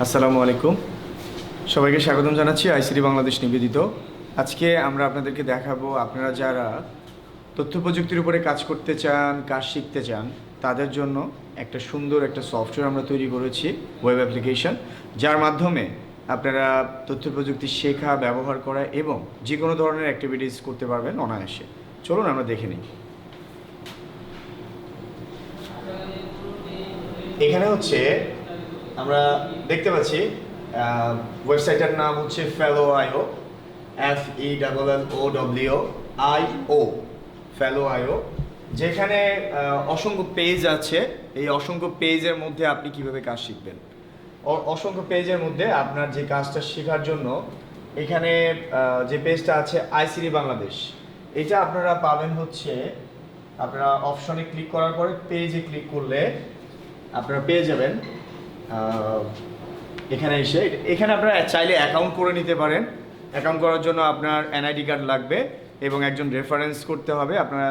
আসসালামু আলাইকুম, সবাইকে স্বাগতম জানাচ্ছি আইসিটি বাংলাদেশ নিবেদিত। আজকে আমরা আপনাদেরকে দেখাবো আপনারা যারা তথ্য প্রযুক্তির উপরে কাজ করতে চান, কাজ শিখতে চান, তাদের জন্য একটা সুন্দর একটা সফটওয়্যার আমরা তৈরি করেছি, ওয়েব অ্যাপ্লিকেশন, যার মাধ্যমে আপনারা তথ্য প্রযুক্তি শেখা, ব্যবহার করা এবং যে কোনো ধরনের অ্যাক্টিভিটিস করতে পারবেন অনায়াসে। চলুন আমরা দেখে নিই। এখানে হচ্ছে আমরা দেখতে পাচ্ছি ওয়েবসাইটের নাম হচ্ছে ফেলো.io, FELLOWIO, ফেলো.io, যেখানে অসংখ্য পেজ আছে। এই অসংখ্য পেজের মধ্যে আপনি কিভাবে কাজ শিখবেন, অসংখ্য পেজের মধ্যে আপনার যে কাজটা শেখার জন্য এখানে যে পেজটা আছে আইসিটি বাংলাদেশ, এটা আপনারা পাবেন হচ্ছে আপনারা অপশনে ক্লিক করার পরে পেজে ক্লিক করলে আপনারা পেয়ে যাবেন। এখানে এসে এখানে আপনারা চাইলে অ্যাকাউন্ট করে নিতে পারেন। অ্যাকাউন্ট করার জন্য আপনার এনআইডি কার্ড লাগবে এবং একজন রেফারেন্স করতে হবে। আপনারা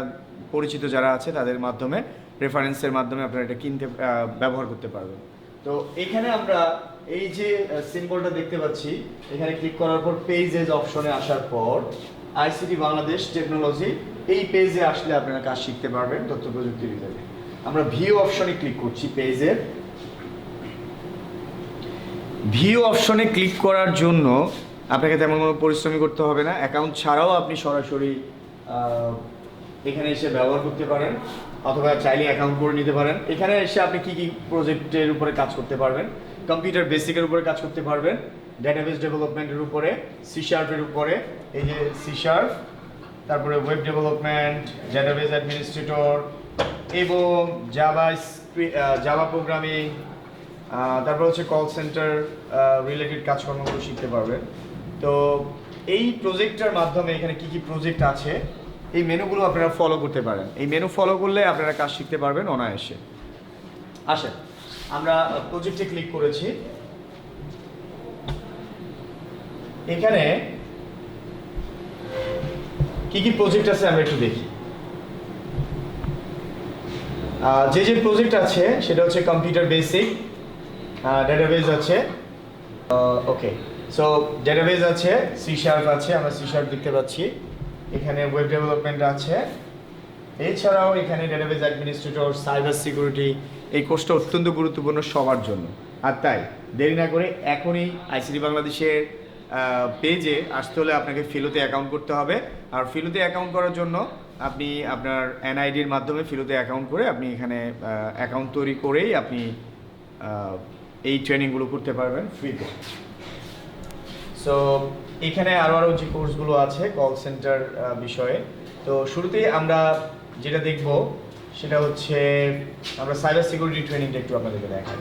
পরিচিত যারা আছে তাদের মাধ্যমে, রেফারেন্সের মাধ্যমে আপনারা এটা কিনতে ব্যবহার করতে পারবেন। তো এখানে আমরা এই যে সিম্বলটা দেখতে পাচ্ছি, এখানে ক্লিক করার পর পেজেস অপশনে আসার পর আইসিটি বাংলাদেশ টেকনোলজি, এই পেজে আসলে আপনারা কাজ শিখতে পারবেন তথ্য প্রযুক্তি রিলেটেড। আমরা ভিউ অপশনে ক্লিক করছি। পেজের ভিউ অপশনে ক্লিক করার জন্য আপনাকে তেমন কোনো পরিশ্রমী করতে হবে না। অ্যাকাউন্ট ছাড়াও আপনি সরাসরি এখানে এসে ব্যবহার করতে পারেন, অথবা চাইলে অ্যাকাউন্ট করে নিতে পারেন। এখানে এসে আপনি কী কী প্রজেক্টের উপরে কাজ করতে পারবেন, কম্পিউটার বেসিকের উপরে কাজ করতে পারবেন, ডেটাবেস ডেভেলপমেন্টের উপরে, C# উপরে, এই যে C#, তারপরে ওয়েব ডেভেলপমেন্ট, ডেটাবেস অ্যাডমিনিস্ট্রেটর এবং জাভা প্রোগ্রামিং, তারপর হচ্ছে কল সেন্টার রিলেটেড কাজকর্মগুলো শিখতে পারবেন। তো এই প্রজেক্টটার মাধ্যমে এখানে কি কি প্রজেক্ট আছে, এই মেনুগুলো আপনারা ফলো করতে পারেন। এই মেনু ফলো করলে আপনারা কাজ শিখতে পারবেন অনায়াসে। আসেন, আমরা প্রজেক্টে ক্লিক করেছি। এখানে কি কি প্রজেক্ট আছে আমরা একটু দেখি। যে যে প্রজেক্ট আছে সেটা হচ্ছে কম্পিউটার বেসিক, ডেটাবেস আছে, ওকে, সো ডেটাবেস আছে, C# আছে, আমরা C# দেখতে পাচ্ছি। এখানে ওয়েব ডেভেলপমেন্ট আছে, এছাড়াও এখানে ডেটাবেস অ্যাডমিনিস্ট্রেটর, সাইবার সিকিউরিটি। এই কোর্সটা অত্যন্ত গুরুত্বপূর্ণ সবার জন্য। আর তাই দেরি না করে এখনই আইসিটি বাংলাদেশের পেজে আসতে হলে আপনাকে ফিলোতে অ্যাকাউন্ট করতে হবে। আর ফিলোতে অ্যাকাউন্ট করার জন্য আপনি আপনার এনআইডির মাধ্যমে ফিলোতে অ্যাকাউন্ট করে আপনি এখানে অ্যাকাউন্ট তৈরি করেই আপনি এই ট্রেনিংগুলো করতে পারবেন ফ্রিতে। সো এখানে আরও যে কোর্সগুলো আছে কল সেন্টার বিষয়ে, তো শুরুতেই আমরা যেটা দেখব সেটা হচ্ছে আমরা সাইবার সিকিউরিটি ট্রেনিংটা একটু আপনাদেরকে দেখাই।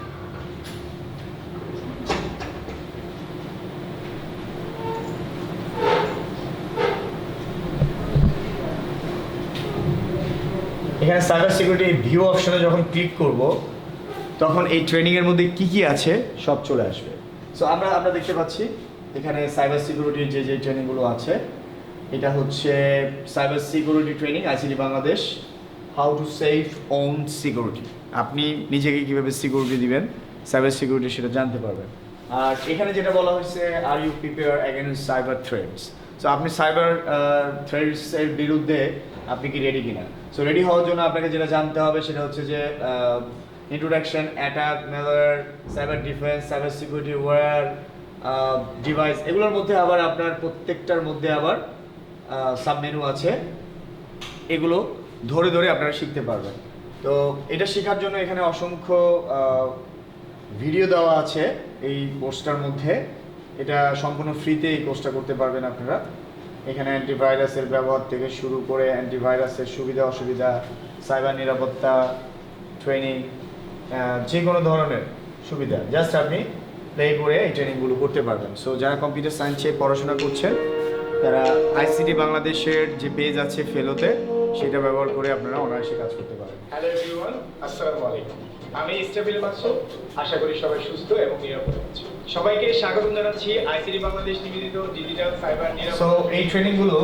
এখানে সাইবার সিকিউরিটি ভিউ অপশনে যখন ক্লিক করব তখন এই ট্রেনিংয়ের মধ্যে কি কি আছে সব চলে আসবে। সো আমরা দেখতে পাচ্ছি এখানে সাইবার সিকিউরিটির যে যে ট্রেনিংগুলো আছে, এটা হচ্ছে cyber security training ICT Bangladesh, how to save own security. আপনি নিজেকে কীভাবে সিকিউরিটি দিবেন, সাইবার সিকিউরিটি, সেটা জানতে পারবেন। আর এখানে যেটা বলা হয়েছে, are you prepare against cyber threats. So আপনি সাইবার থ্রেটসের বিরুদ্ধে আপনি কি রেডি কিনা। সো রেডি হওয়ার জন্য আপনাকে যেটা জানতে হবে সেটা হচ্ছে যে introduction, attack, malware, cyber defence, cyber security, war, device, এগুলোর মধ্যে আবার আপনার প্রত্যেকটার মধ্যে আবার সাব মেনু আছে। এগুলো ধরে ধরে আপনারা শিখতে পারবেন। তো এটা শেখার জন্য এখানে অসংখ্য ভিডিও দেওয়া আছে এই কোর্সটার মধ্যে। এটা সম্পূর্ণ ফ্রিতে এই কোর্সটা করতে পারবেন আপনারা। এখানে অ্যান্টিভাইরাসের ব্যবহার থেকে শুরু করে অ্যান্টিভাইরাসের সুবিধা অসুবিধা, সাইবার নিরাপত্তা ট্রেনিং, যে কোনো ধরনের সুবিধা জাস্ট আপনি প্লে করে এই ট্রেনিংগুলো করতে পারবেন। সো যারা কম্পিউটার সায়েন্সে পড়াশোনা করছেন তারা আইসিটি বাংলাদেশের যে পেজ আছে ফেলোতে, সেটা ব্যবহার করে আপনারা অনায়াসে কাজ করতে পারেন। হ্যালো এভরিওয়ান, আসসালামু আলাইকুম। আমি ইস্তাবিল মাসুদ, আশা করি সবাই সুস্থ এবং নিরাপদ আছেন। সবাইকে স্বাগতম জানাচ্ছি আইসিটি বাংলাদেশ নিবেদিত ডিজিটাল সাইবার নিরাপত্তা। সো এই ট্রেনিংগুলো,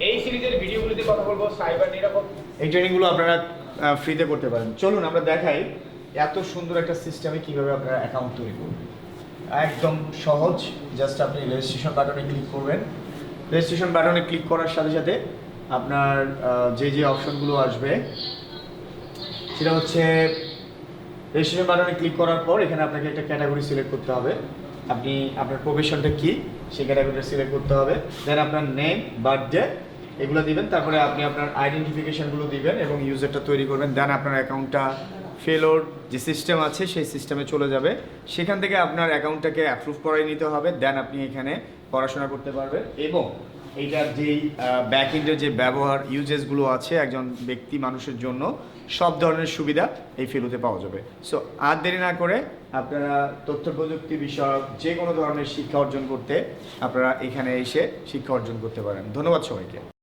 এই সিরিজের ভিডিওগুলোতে কথা বলবো সাইবার নিরাপত্তা। এই ট্রেনিংগুলো আপনারা ফ্রিতে করতে পারেন। চলুন আমরা দেখাই এত সুন্দর একটা সিস্টেমে কিভাবে আপনারা অ্যাকাউন্ট তৈরি করবেন। একদম সহজ। জাস্ট আপনি রেজিস্ট্রেশন বাটনে ক্লিক করবেন। রেজিস্ট্রেশন বাটনে ক্লিক করার সাথে সাথে আপনার যে অপশনগুলো আসবে সেটা হচ্ছে রেজিস্ট্রেশন বাটনে ক্লিক করার পর এখানে আপনাকে একটা ক্যাটাগরি সিলেক্ট করতে হবে। আপনি আপনার প্রফেশনটা কি সেই ক্যাটাগরিটা সিলেক্ট করতে হবে। দেন আপনার নেম, বার্থডে এগুলো দিবেন। তারপরে আপনি আপনার আইডেন্টিফিকেশনগুলো দিবেন এবং ইউজারটা তৈরি করবেন। দেন আপনার অ্যাকাউন্টটা ফেলোর যে সিস্টেম আছে সেই সিস্টেমে চলে যাবে। সেখান থেকে আপনার অ্যাকাউন্টটাকে অ্যাপ্রুভ করাই নিতে হবে। দেন আপনি এখানে পড়াশোনা করতে পারবেন এবং এইটার যেই ব্যাক এন্ডের যে ব্যবহার ইউজেসগুলো আছে একজন ব্যক্তি মানুষের জন্য সব ধরনের সুবিধা এই ফেলুতে পাওয়া যাবে। সো আর দেরি না করে আপনারা তথ্য প্রযুক্তি বিষয়ক যে কোনো ধরনের শিক্ষা অর্জন করতে আপনারা এখানে এসে শিক্ষা অর্জন করতে পারেন। ধন্যবাদ সবাইকে।